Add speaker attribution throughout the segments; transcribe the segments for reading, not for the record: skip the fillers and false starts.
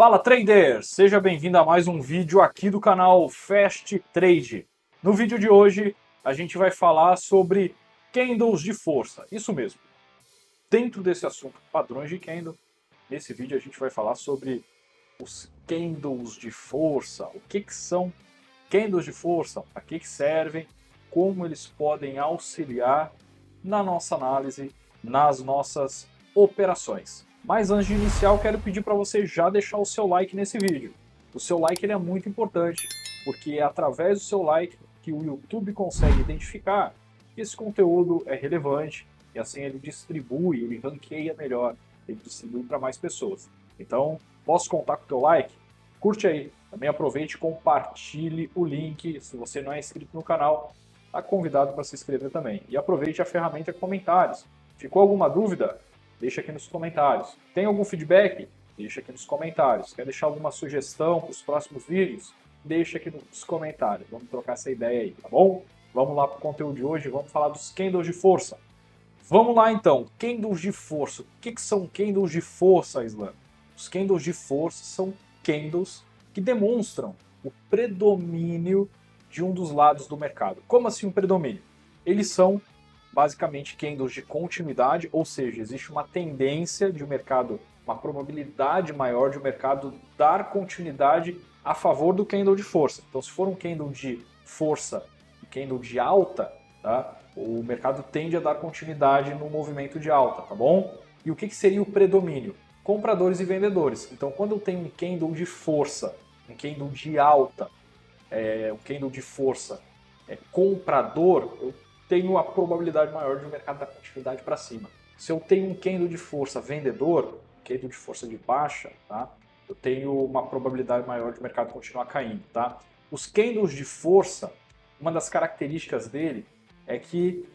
Speaker 1: Fala trader, seja bem-vindo a mais um vídeo aqui do canal Fast Trade. No vídeo de hoje a gente vai falar sobre candles de força, isso mesmo. Dentro desse assunto, padrões de candle, nesse vídeo a gente vai falar sobre os candles de força, o que são candles de força, para que servem, como eles podem auxiliar na nossa análise, nas nossas operações. Mas antes de iniciar, eu quero pedir para você já deixar o seu like nesse vídeo. O seu like ele é muito importante, porque é através do seu like que o YouTube consegue identificar que esse conteúdo é relevante e assim ele distribui, ele ranqueia melhor, ele distribui para mais pessoas. Então, posso contar com o teu like? Curte aí, também aproveite e compartilhe o link. Se você não é inscrito no canal, está convidado para se inscrever também. E aproveite a ferramenta comentários. Ficou alguma dúvida? Deixa aqui nos comentários. Tem algum feedback? Deixa aqui nos comentários. Quer deixar alguma sugestão para os próximos vídeos? Deixa aqui nos comentários. Vamos trocar essa ideia aí, tá bom? Vamos lá para o conteúdo de hoje. Vamos falar dos candles de força. Vamos lá então. Candles de força. O que são candles de força, Islam? Os candles de força são candles que demonstram o predomínio de um dos lados do mercado. Como assim um predomínio? Eles são basicamente candles de continuidade, ou seja, existe uma tendência de o mercado, uma probabilidade maior de o mercado dar continuidade a favor do candle de força. Então, se for um candle de força, um candle de alta, tá? O mercado tende a dar continuidade no movimento de alta, tá bom? E o que seria o predomínio? Compradores e vendedores. Então, quando eu tenho um candle de força, um candle de alta, um candle de força comprador, eu tenho a probabilidade maior de o mercado dar continuidade para cima. Se eu tenho um candle de força vendedor, candle de força de baixa, tá? Eu tenho uma probabilidade maior de o mercado continuar caindo. Tá? Os candles de força, uma das características dele é que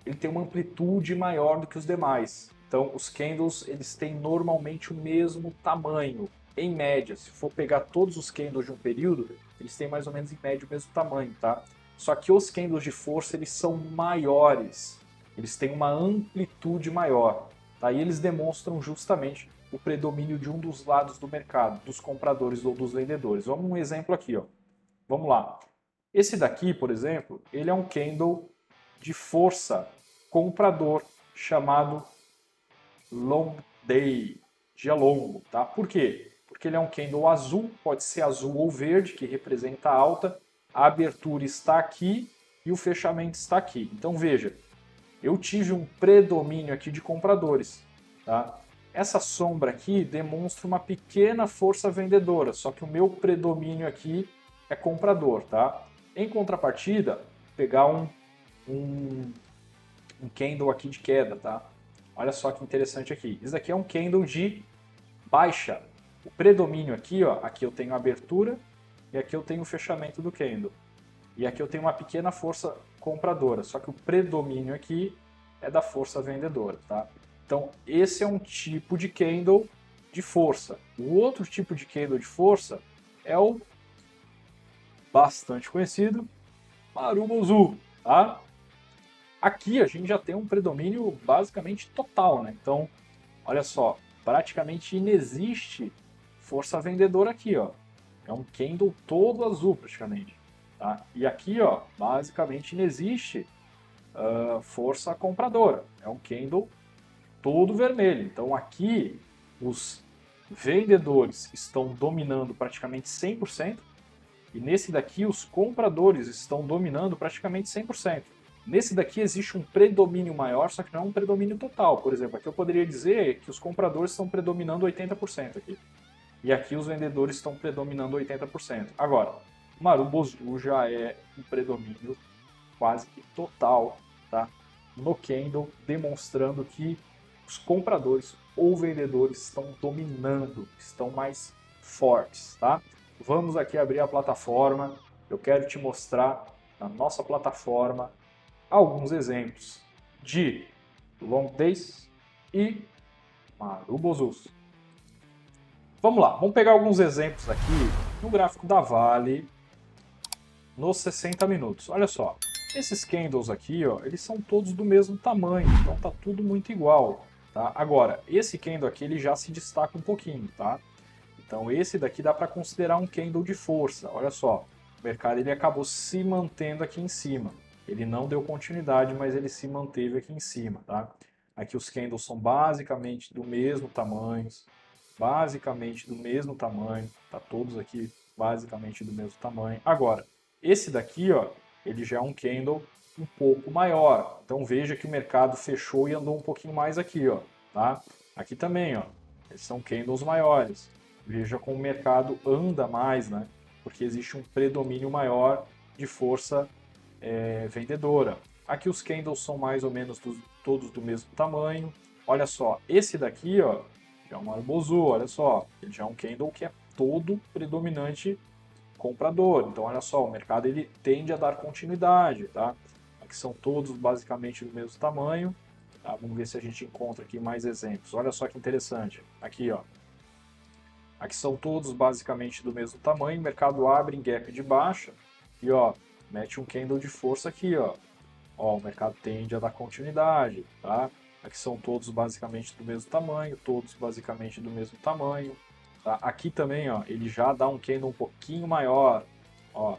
Speaker 1: ele tem uma amplitude maior do que os demais. Então, os candles eles têm normalmente o mesmo tamanho, em média. Se for pegar todos os candles de um período, eles têm mais ou menos em média o mesmo tamanho, tá? Só que os candles de força eles são maiores, eles têm uma amplitude maior, tá? E eles demonstram justamente o predomínio de um dos lados do mercado, dos compradores ou dos vendedores. Vamos um exemplo aqui, ó. Vamos lá. Esse daqui, por exemplo, ele é um candle de força comprador chamado Long Day, dia longo, tá? Por quê? Porque ele é um candle azul, pode ser azul ou verde, que representa a alta. A abertura está aqui e o fechamento está aqui. Então veja, eu tive um predomínio aqui de compradores. Tá? Essa sombra aqui demonstra uma pequena força vendedora, só que o meu predomínio aqui é comprador. Tá? Em contrapartida, vou pegar um candle aqui de queda. Tá? Olha só que interessante aqui. Isso aqui é um candle de baixa. O predomínio aqui, ó, aqui eu tenho a abertura, e aqui eu tenho o fechamento do candle. E aqui eu tenho uma pequena força compradora, só que o predomínio aqui é da força vendedora, tá? Então, esse é um tipo de candle de força. O outro tipo de candle de força é o bastante conhecido Marubozu, tá? Aqui a gente já tem um predomínio basicamente total, né? Então, olha só, praticamente inexiste força vendedora aqui, ó. É um candle todo azul praticamente. Tá? E aqui, ó, basicamente inexiste força compradora. É um candle todo vermelho. Então aqui os vendedores estão dominando praticamente 100%. E nesse daqui os compradores estão dominando praticamente 100%. Nesse daqui existe um predomínio maior, só que não é um predomínio total. Por exemplo, aqui eu poderia dizer que os compradores estão predominando 80% aqui. E aqui os vendedores estão predominando 80%. Agora, o Marubozu já é um predomínio quase que total, tá? No candle, demonstrando que os compradores ou vendedores estão dominando, estão mais fortes, tá? Vamos aqui abrir a plataforma. Eu quero te mostrar na nossa plataforma alguns exemplos de long days e Marubozus. Vamos lá, vamos pegar alguns exemplos aqui no gráfico da Vale nos 60 minutos. Olha só, esses candles aqui, ó, eles são todos do mesmo tamanho, então tá tudo muito igual. Tá? Agora, esse candle aqui ele já se destaca um pouquinho, tá? Então esse daqui dá para considerar um candle de força. Olha só, o mercado ele acabou se mantendo aqui em cima. Ele não deu continuidade, mas ele se manteve aqui em cima, tá? Aqui os candles são basicamente do mesmo tamanho, tá todos aqui basicamente do mesmo tamanho. Agora, esse daqui, ó, ele já é um candle um pouco maior. Então veja que o mercado fechou e andou um pouquinho mais aqui, ó, tá? Aqui também, ó, eles são candles maiores. Veja como o mercado anda mais, né? Porque existe um predomínio maior de força vendedora. Aqui os candles são mais ou menos todos do mesmo tamanho. Olha só, esse daqui, ó, já é um Arbozu, olha só, ele já é um candle que é todo predominante comprador. Então, olha só, o mercado ele tende a dar continuidade, tá? Aqui são todos basicamente do mesmo tamanho. Tá? Vamos ver se a gente encontra aqui mais exemplos. Olha só que interessante. Aqui, ó. Aqui são todos basicamente do mesmo tamanho. O mercado abre em gap de baixa e, ó, mete um candle de força aqui, ó. Ó, o mercado tende a dar continuidade, tá? Aqui são todos basicamente do mesmo tamanho, todos basicamente do mesmo tamanho. Tá? Aqui também, ó, ele já dá um candle um pouquinho maior, ó.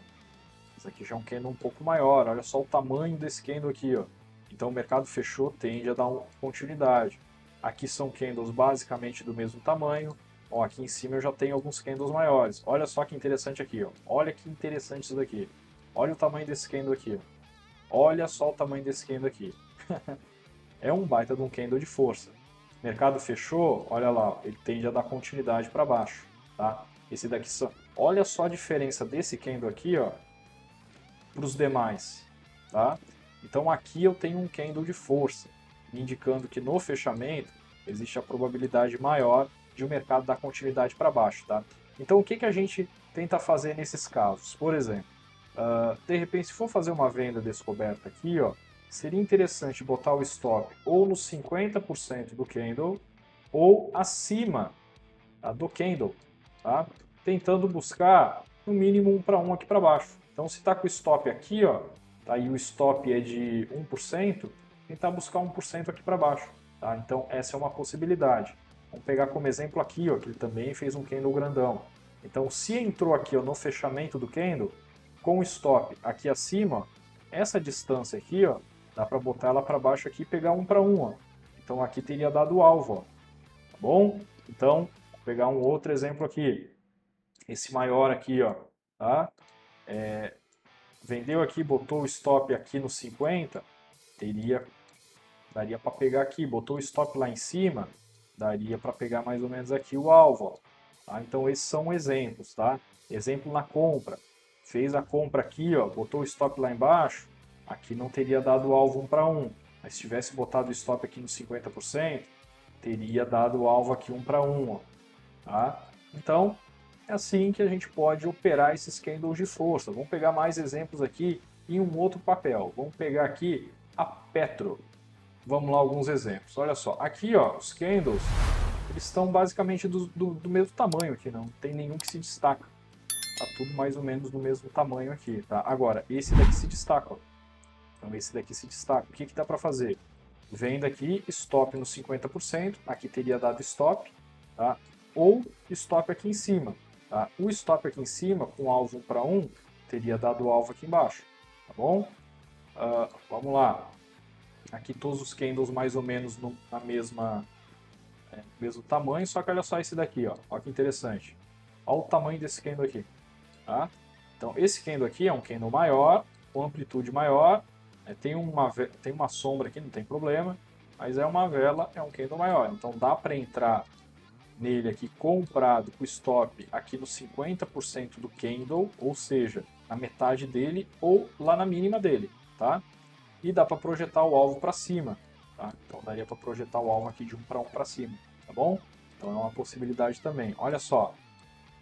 Speaker 1: Esse aqui já é um candle um pouco maior, olha só o tamanho desse candle aqui, ó. Então o mercado fechou, tende a dar uma continuidade. Aqui são candles basicamente do mesmo tamanho. Ó, aqui em cima eu já tenho alguns candles maiores. Olha só que interessante aqui, ó. Olha que interessante isso daqui. Olha o tamanho desse candle aqui, ó. Olha só o tamanho desse candle aqui. É um baita de um candle de força. Mercado fechou, olha lá, ele tende a dar continuidade para baixo, tá? Esse daqui só, olha só a diferença desse candle aqui, ó, para os demais, tá? Então aqui eu tenho um candle de força, indicando que no fechamento existe a probabilidade maior de o mercado dar continuidade para baixo, tá? Então o que que a gente tenta fazer nesses casos? Por exemplo, de repente se for fazer uma venda descoberta aqui, ó, seria interessante botar o stop ou nos 50% do candle ou acima, tá, do candle, tá? Tentando buscar no mínimo 1 para 1 aqui para baixo. Então se está com o stop aqui, ó, tá, e o stop é de 1%, tentar buscar 1% aqui para baixo. Tá? Então essa é uma possibilidade. Vamos pegar como exemplo aqui, ó, que ele também fez um candle grandão. Então se entrou aqui, ó, no fechamento do candle, com o stop aqui acima, ó, essa distância aqui, ó, dá para botar ela para baixo aqui e pegar 1 para 1. Ó. Então aqui teria dado o alvo, ó, tá bom? Então, vou pegar um outro exemplo aqui. Esse maior aqui, ó, tá? Vendeu aqui, botou o stop aqui no 50, daria para pegar aqui, botou o stop lá em cima, daria para pegar mais ou menos aqui o alvo, ó, tá? Então esses são exemplos, tá? Exemplo na compra. Fez a compra aqui, ó, botou o stop lá embaixo, aqui não teria dado o alvo 1 para 1. Mas se tivesse botado o stop aqui no 50%, teria dado o alvo aqui 1 para 1, ó, tá? Então, é assim que a gente pode operar esses candles de força. Vamos pegar mais exemplos aqui em um outro papel. Vamos pegar aqui a Petro. Vamos lá alguns exemplos. Olha só, aqui ó, os candles, eles estão basicamente do mesmo tamanho aqui, não tem nenhum que se destaca. Tá tudo mais ou menos do mesmo tamanho aqui, tá? Agora, esse daqui se destaca, ó. Então esse daqui se destaca. O que que dá para fazer? Venda aqui, stop no 50%, aqui teria dado stop, tá? Ou stop aqui em cima. Tá? O stop aqui em cima, com alvo 1 para 1, teria dado o alvo aqui embaixo, tá bom? Vamos lá. Aqui todos os candles mais ou menos na mesmo tamanho, só que olha só esse daqui, ó. Olha que interessante. Olha o tamanho desse candle aqui, tá? Então esse candle aqui é um candle maior, com amplitude maior, tem uma sombra aqui, não tem problema, mas é uma vela, é um candle maior. Então dá para entrar nele aqui comprado com stop aqui no 50% do candle, ou seja, na metade dele ou lá na mínima dele, tá? E dá para projetar o alvo para cima, tá? Então daria para projetar o alvo aqui de 1 para 1 para cima, tá bom? Então é uma possibilidade também. Olha só,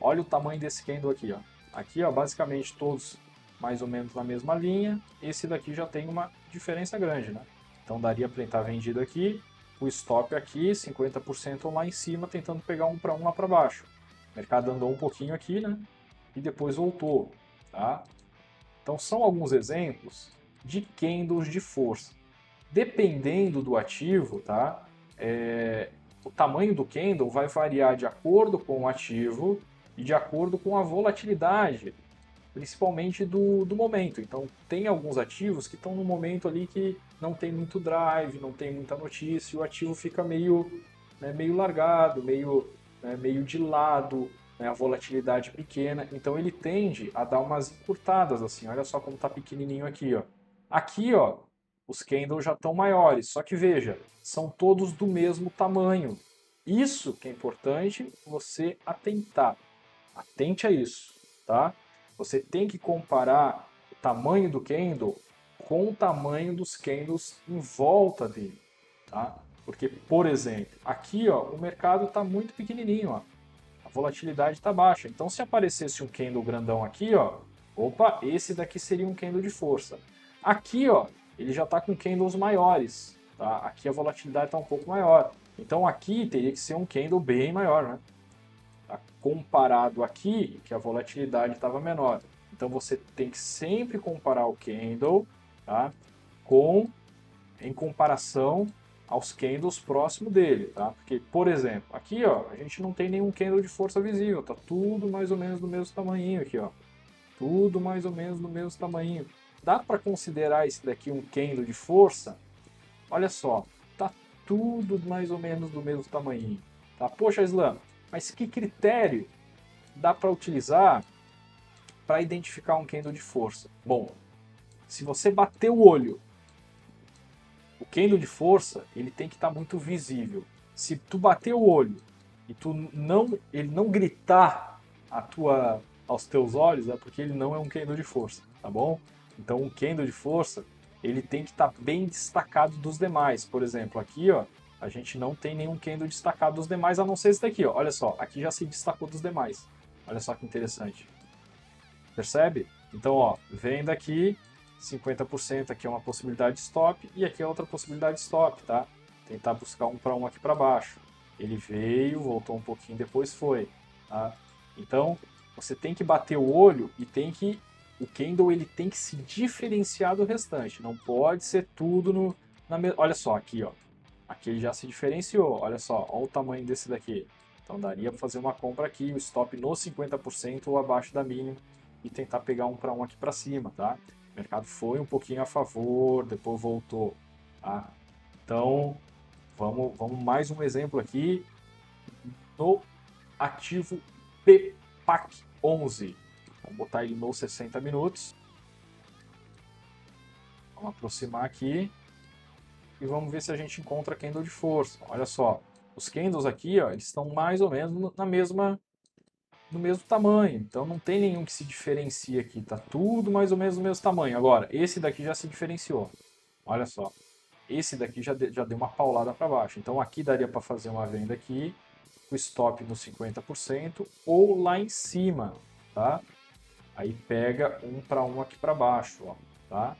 Speaker 1: olha o tamanho desse candle aqui, ó. Aqui, ó, basicamente todos mais ou menos na mesma linha. Esse daqui já tem uma diferença grande, né? Então daria para estar vendido aqui, o stop aqui, 50% lá em cima, tentando pegar 1 para 1 lá para baixo. O mercado andou um pouquinho aqui, né? E depois voltou, tá? Então são alguns exemplos de candles de força. Dependendo do ativo, tá? o tamanho do candle vai variar de acordo com o ativo e de acordo com a volatilidade, principalmente do momento. Então, tem alguns ativos que estão no momento ali que não tem muito drive, não tem muita notícia, e o ativo fica meio largado, meio de lado, né, a volatilidade pequena. Então, ele tende a dar umas encurtadas assim. Olha só como está pequenininho aqui, ó. Aqui, ó, os candles já estão maiores, só que veja, são todos do mesmo tamanho. Isso que é importante você atentar. Atente a isso, tá? Você tem que comparar o tamanho do candle com o tamanho dos candles em volta dele, tá? Porque, por exemplo, aqui ó, o mercado está muito pequenininho, ó. A volatilidade está baixa. Então, se aparecesse um candle grandão aqui, ó, opa, esse daqui seria um candle de força. Aqui, ó, ele já está com candles maiores, tá? Aqui a volatilidade está um pouco maior. Então, aqui teria que ser um candle bem maior, né? Comparado aqui, que a volatilidade estava menor. Então você tem que sempre comparar o candle, tá, em comparação aos candles próximo dele, tá? Porque, por exemplo, aqui ó, a gente não tem nenhum candle de força visível, tá tudo mais ou menos do mesmo tamanho aqui, ó. Tudo mais ou menos do mesmo tamanho. Dá para considerar esse daqui um candle de força? Olha só, tá tudo mais ou menos do mesmo tamanho, tá? Poxa, Islam, mas que critério dá para utilizar para identificar um candle de força? Bom, se você bater o olho, o candle de força ele tem que estar muito visível. Se tu bater o olho e ele não gritar aos teus olhos, é porque ele não é um candle de força, tá bom? Então um candle de força ele tem que estar bem destacado dos demais. Por exemplo, aqui ó, a gente não tem nenhum candle destacado dos demais, a não ser esse daqui, ó. Olha só, aqui já se destacou dos demais. Olha só que interessante. Percebe? Então, ó, vem daqui, 50% aqui é uma possibilidade de stop e aqui é outra possibilidade de stop, tá? Tentar buscar um para um aqui para baixo. Ele veio, voltou um pouquinho, depois foi, tá? Então, você tem que bater o olho e o candle ele tem que se diferenciar do restante. Não pode ser tudo olha só, aqui, ó. Aqui ele já se diferenciou, olha só, olha o tamanho desse daqui. Então daria para fazer uma compra aqui, o stop no 50% ou abaixo da mínima e tentar pegar um para um aqui para cima, tá? O mercado foi um pouquinho a favor, depois voltou, tá? Então, vamos mais um exemplo aqui no ativo PPAC 11. Vamos botar ele nos 60 minutos. Vamos aproximar aqui e vamos ver se a gente encontra candle de força. Olha só, os candles aqui, ó, eles estão mais ou menos no mesmo tamanho, então não tem nenhum que se diferencie aqui, tá tudo mais ou menos do mesmo tamanho. Agora, esse daqui já se diferenciou, olha só, esse daqui já deu uma paulada para baixo, então aqui daria para fazer uma venda aqui, o stop no 50% ou lá em cima, tá? Aí pega um para um aqui para baixo, ó, tá?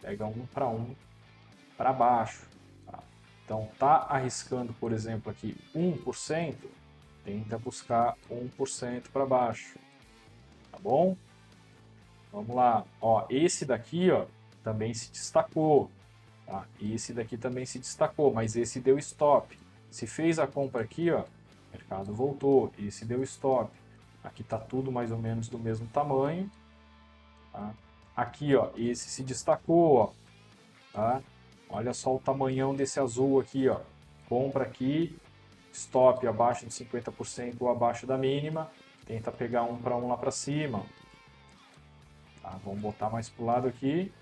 Speaker 1: Pega um para um para baixo. Tá? Então, tá arriscando, por exemplo, aqui 1%, tenta buscar 1% para baixo. Tá bom? Vamos lá. Ó, esse daqui ó, também se destacou. Tá? Esse daqui também se destacou, mas esse deu stop. Se fez a compra aqui, ó, o mercado voltou. Esse deu stop. Aqui está tudo mais ou menos do mesmo tamanho. Tá? Aqui, ó, esse se destacou. Ó, tá? Olha só o tamanhão desse azul aqui, ó. Compra aqui, stop abaixo de 50% ou abaixo da mínima. Tenta pegar um para um lá para cima. Tá, vamos botar mais para o lado aqui.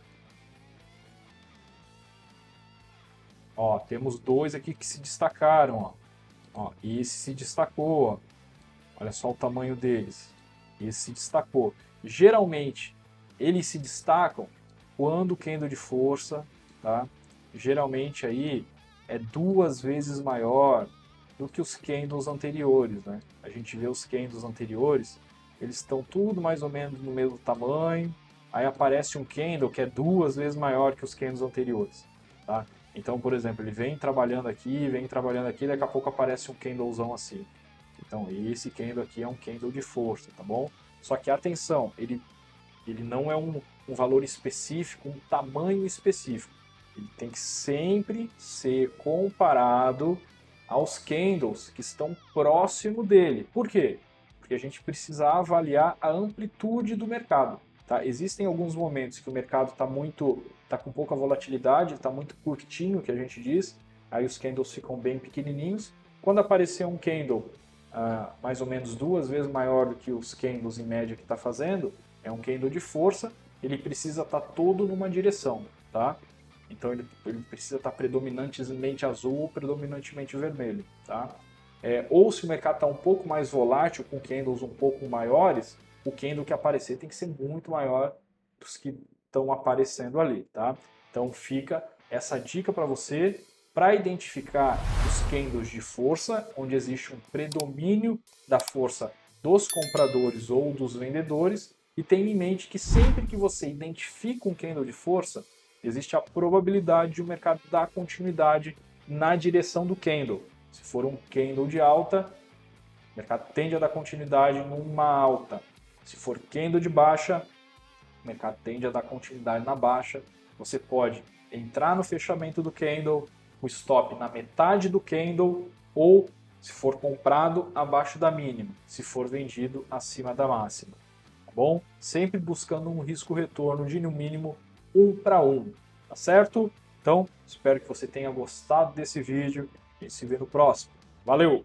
Speaker 1: Ó, temos dois aqui que se destacaram. Ó. Ó, esse se destacou. Ó. Olha só o tamanho deles. Esse se destacou. Geralmente, eles se destacam quando o candle de força, tá? Geralmente aí é 2 vezes maior do que os candles anteriores, né? A gente vê os candles anteriores, eles estão tudo mais ou menos no mesmo tamanho, aí aparece um candle que é 2 vezes maior que os candles anteriores, tá? Então, por exemplo, ele vem trabalhando aqui, daqui a pouco aparece um candlezão assim. Então, esse candle aqui é um candle de força, tá bom? Só que atenção, ele não é um valor específico, um tamanho específico. Ele tem que sempre ser comparado aos candles que estão próximo dele. Por quê? Porque a gente precisa avaliar a amplitude do mercado. Tá? Existem alguns momentos que o mercado está com pouca volatilidade, está muito curtinho, que a gente diz, aí os candles ficam bem pequenininhos. Quando aparecer um candle mais ou menos 2 vezes maior do que os candles em média que está fazendo, é um candle de força, ele precisa estar todo numa direção, tá? Então ele precisa estar predominantemente azul ou predominantemente vermelho, tá? Ou se o mercado está um pouco mais volátil, com candles um pouco maiores, o candle que aparecer tem que ser muito maior dos que estão aparecendo ali, tá? Então fica essa dica para você para identificar os candles de força, onde existe um predomínio da força dos compradores ou dos vendedores, e tenha em mente que sempre que você identifica um candle de força, existe a probabilidade de o mercado dar continuidade na direção do candle. Se for um candle de alta, o mercado tende a dar continuidade numa alta. Se for candle de baixa, o mercado tende a dar continuidade na baixa. Você pode entrar no fechamento do candle, o stop na metade do candle, ou se for comprado abaixo da mínima, se for vendido acima da máxima. Tá bom? Sempre buscando um risco-retorno de no mínimo 1 para 1, tá certo? Então, espero que você tenha gostado desse vídeo e se vê no próximo. Valeu!